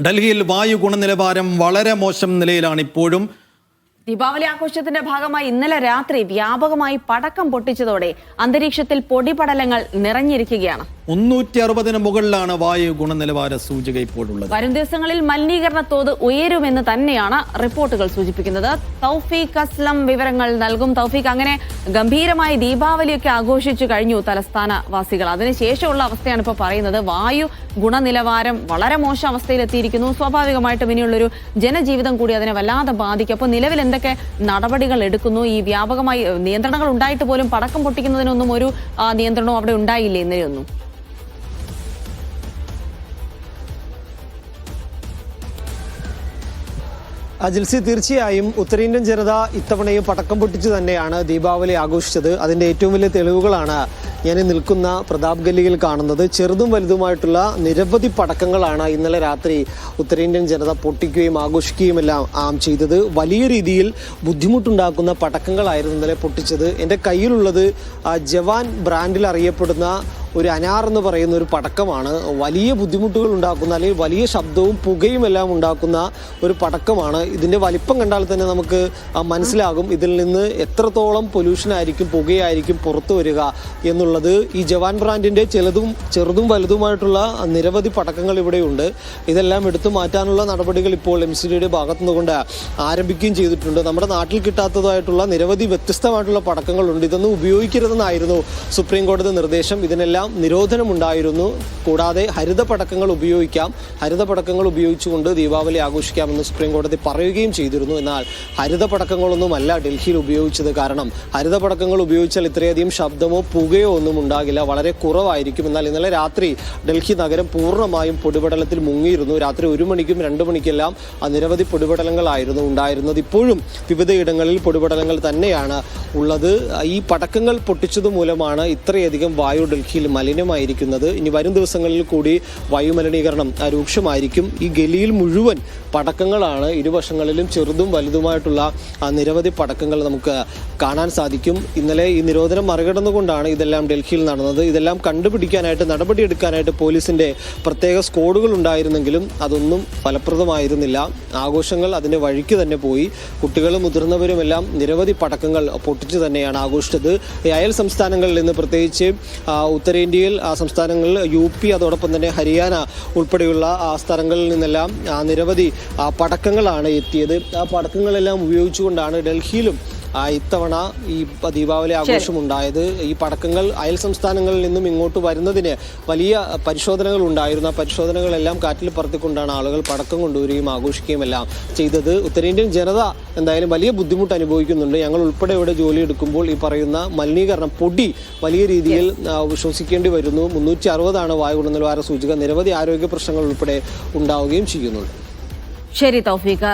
ഡൽഹിയിൽ വായു ഗുണനിലവാരം വളരെ മോശം നിലയിലാണ് ഇപ്പോഴും. ദീപാവലി ആഘോഷത്തിന്റെ ഭാഗമായി ഇന്നലെ രാത്രി വ്യാപകമായി പടക്കം പൊട്ടിച്ചതോടെ അന്തരീക്ഷത്തിൽ പൊടിപടലങ്ങൾ നിറഞ്ഞിരിക്കുകയാണ്. 360 മുകളിലാണ് വായു ഗുണനിലവാര സൂചിക ഇപ്പോഴുള്ളത്. വരും ദിവസങ്ങളിൽ മലിനീകരണ തോത് ഉയരുമെന്ന് തന്നെയാണ് റിപ്പോർട്ടുകൾ സൂചിപ്പിക്കുന്നത്. തൗഫീഖ് അസ്ലം വിവരങ്ങൾ നൽകും. തൗഫീഖ്, അങ്ങനെ ഗംഭീരമായി ദീപാവലിയൊക്കെ ആഘോഷിച്ചു കഴിഞ്ഞു തലസ്ഥാന വാസികൾ. അതിനുശേഷമുള്ള അവസ്ഥയാണ് ഇപ്പോൾ പറയുന്നത്. വായു ഗുണനിലവാരം വളരെ മോശം അവസ്ഥയിലെത്തിയിരിക്കുന്നു. സ്വാഭാവികമായിട്ടും ഇനിയുള്ളൊരു ജനജീവിതം കൂടി അതിനെ വല്ലാതെ ബാധിക്കും. അപ്പോൾ നിലവിൽ എന്തൊക്കെ നടപടികൾ എടുക്കുന്നു? ഈ വ്യാപകമായി നിയന്ത്രണങ്ങൾ ഉണ്ടായിട്ട് പോലും പടക്കം പൊട്ടിക്കുന്നതിനൊന്നും ഒരു നിയന്ത്രണവും അവിടെ ഉണ്ടായില്ലേ ഇന്നലെയൊന്നും? ജിൽസി, തീർച്ചയായും ഉത്തരേന്ത്യൻ ജനത ഇത്തവണയും പടക്കം പൊട്ടിച്ച് തന്നെയാണ് ദീപാവലി ആഘോഷിച്ചത്. അതിൻ്റെ ഏറ്റവും വലിയ തെളിവുകളാണ് ഞാൻ നിൽക്കുന്ന പ്രതാപ് ഗല്ലിയിൽ കാണുന്നത്. ചെറുതും വലുതുമായിട്ടുള്ള നിരവധി പടക്കങ്ങളാണ് ഇന്നലെ രാത്രി ഉത്തരേന്ത്യൻ ജനത പൊട്ടിക്കുകയും ആഘോഷിക്കുകയും എല്ലാം ചെയ്തത്. വലിയ രീതിയിൽ ബുദ്ധിമുട്ടുണ്ടാക്കുന്ന പടക്കങ്ങളായിരുന്നു ഇന്നലെ പൊട്ടിച്ചത്. എൻ്റെ കയ്യിലുള്ളത് ജവാൻ ബ്രാൻഡിൽ അറിയപ്പെടുന്ന ഒരു അനാർ എന്ന് പറയുന്ന ഒരു പടക്കമാണ്. വലിയ ബുദ്ധിമുട്ടുകൾ ഉണ്ടാക്കുന്ന, അല്ലെങ്കിൽ വലിയ ശബ്ദവും പുകയും എല്ലാം ഉണ്ടാക്കുന്ന ഒരു പടക്കമാണ്. ഇതിൻ്റെ വലിപ്പം കണ്ടാൽ തന്നെ നമുക്ക് മനസ്സിലാകും ഇതിൽ നിന്ന് എത്രത്തോളം പൊല്യൂഷൻ ആയിരിക്കും, പുകയായിരിക്കും പുറത്തു വരിക എന്നുള്ളത്. ഈ ജവാൻ ബ്രാൻഡിൻ്റെ ചെറുതും വലുതുമായിട്ടുള്ള നിരവധി പടക്കങ്ങൾ ഇവിടെയുണ്ട്. ഇതെല്ലാം എടുത്തു മാറ്റാനുള്ള നടപടികൾ ഇപ്പോൾ MCDയുടെ ഭാഗത്തുനിന്നുകൊണ്ട് ആരംഭിക്കുകയും ചെയ്തിട്ടുണ്ട്. നമ്മുടെ നാട്ടിൽ കിട്ടാത്തതായിട്ടുള്ള നിരവധി വ്യത്യസ്തമായിട്ടുള്ള പടക്കങ്ങളുണ്ട്. ഇതൊന്നും ഉപയോഗിക്കരുതെന്നായിരുന്നു സുപ്രീം കോടതി നിർദ്ദേശം. ഇതിനെല്ലാം നിരോധനമുണ്ടായിരുന്നു. കൂടാതെ ഹരിത പടക്കങ്ങൾ ഉപയോഗിക്കാം, ഹരിത പടക്കങ്ങൾ ഉപയോഗിച്ചുകൊണ്ട് ദീപാവലി ആഘോഷിക്കാമെന്ന് സുപ്രീം കോടതി പറയുകയും ചെയ്തിരുന്നു. എന്നാൽ ഹരിത പടക്കങ്ങളൊന്നുമല്ല ഡൽഹിയിൽ ഉപയോഗിച്ചത്. കാരണം ഹരിത പടക്കങ്ങൾ ഉപയോഗിച്ചാൽ ഇത്രയധികം ശബ്ദമോ പുകയോ ഒന്നും ഉണ്ടാകില്ല, വളരെ കുറവായിരിക്കും. എന്നാൽ ഇന്നലെ രാത്രി ഡൽഹി നഗരം പൂർണ്ണമായും പൊടിപടലത്തിൽ മുങ്ങിയിരുന്നു. രാത്രി 1 മണിക്കും 2 മണിക്കെല്ലാം നിരവധി പൊടിപടലങ്ങളായിരുന്നു ഉണ്ടായിരുന്നത്. ഇപ്പോഴും വിവിധയിടങ്ങളിൽ പൊടിപടലങ്ങൾ തന്നെയാണ് ഉള്ളത്. ഈ പടക്കങ്ങൾ പൊട്ടിച്ചത് മൂലമാണ് ഇത്രയധികം വായു ഡൽഹിയിൽ മലിനമായിരിക്കുന്നത്. ഇനി വരും ദിവസങ്ങളിൽ കൂടി വായുമലിനീകരണം രൂക്ഷമായിരിക്കും. ഈ ഗലിയിൽ മുഴുവൻ പടക്കങ്ങളാണ്. ഇരുവശങ്ങളിലും ചെറുതും വലുതുമായിട്ടുള്ള നിരവധി പടക്കങ്ങൾ നമുക്ക് കാണാൻ സാധിക്കും. ഇന്നലെ ഈ നിരോധനം മറികടന്നുകൊണ്ടാണ് ഇതെല്ലാം ഡൽഹിയിൽ നടന്നത്. ഇതെല്ലാം കണ്ടുപിടിക്കാനായിട്ട്, നടപടിയെടുക്കാനായിട്ട് പോലീസിന്റെ പ്രത്യേക സ്ക്വാഡുകൾ ഉണ്ടായിരുന്നെങ്കിലും അതൊന്നും ഫലപ്രദമായിരുന്നില്ല. ആഘോഷങ്ങൾ അതിന്റെ വഴിക്ക് തന്നെ പോയി. കുട്ടികളും മുതിർന്നവരുമെല്ലാം നിരവധി പടക്കങ്ങൾ പൊട്ടിച്ചു തന്നെയാണ് ആഘോഷിച്ചത്. അയൽ സംസ്ഥാനങ്ങളിൽ നിന്ന്, പ്രത്യേകിച്ച് ഉത്തരേന്ത്യയിൽ സംസ്ഥാനങ്ങളിൽ UP, അതോടൊപ്പം തന്നെ ഹരിയാന ഉൾപ്പെടെയുള്ള സ്ഥലങ്ങളിൽ നിന്നെല്ലാം നിരവധി പടക്കങ്ങളാണ് എത്തിയത്. ആ പടക്കങ്ങളെല്ലാം ഉപയോഗിച്ചുകൊണ്ടാണ് ഡൽഹിയിലും ഇത്തവണ ഈ ദീപാവലി ആഘോഷം ഉണ്ടായത്. ഈ പടക്കങ്ങൾ അയൽ സംസ്ഥാനങ്ങളിൽ നിന്നും ഇങ്ങോട്ട് വരുന്നതിന് വലിയ പരിശോധനകൾ ഉണ്ടായിരുന്നു. ആ പരിശോധനകളെല്ലാം കാറ്റിൽ പറത്തിക്കൊണ്ടാണ് ആളുകൾ പടക്കം കൊണ്ടുവരികയും ആഘോഷിക്കുകയും എല്ലാം ചെയ്തത്. ഉത്തരേന്ത്യൻ ജനത എന്തായാലും വലിയ ബുദ്ധിമുട്ട് അനുഭവിക്കുന്നുണ്ട്. ഞങ്ങൾ ഉൾപ്പെടെ ഇവിടെ ജോലി എടുക്കുമ്പോൾ ഈ പറയുന്ന മലിനീകരണം, പൊടി വലിയ രീതിയിൽ ശ്വസിക്കേണ്ടി വരുന്നു. 360 വായു ഗുണനിലവാര സൂചിക. നിരവധി ആരോഗ്യ പ്രശ്നങ്ങൾ ഉൾപ്പെടെ ഉണ്ടാവുകയും ചെയ്യുന്നുണ്ട്. ശരി തൗഫീഖ്.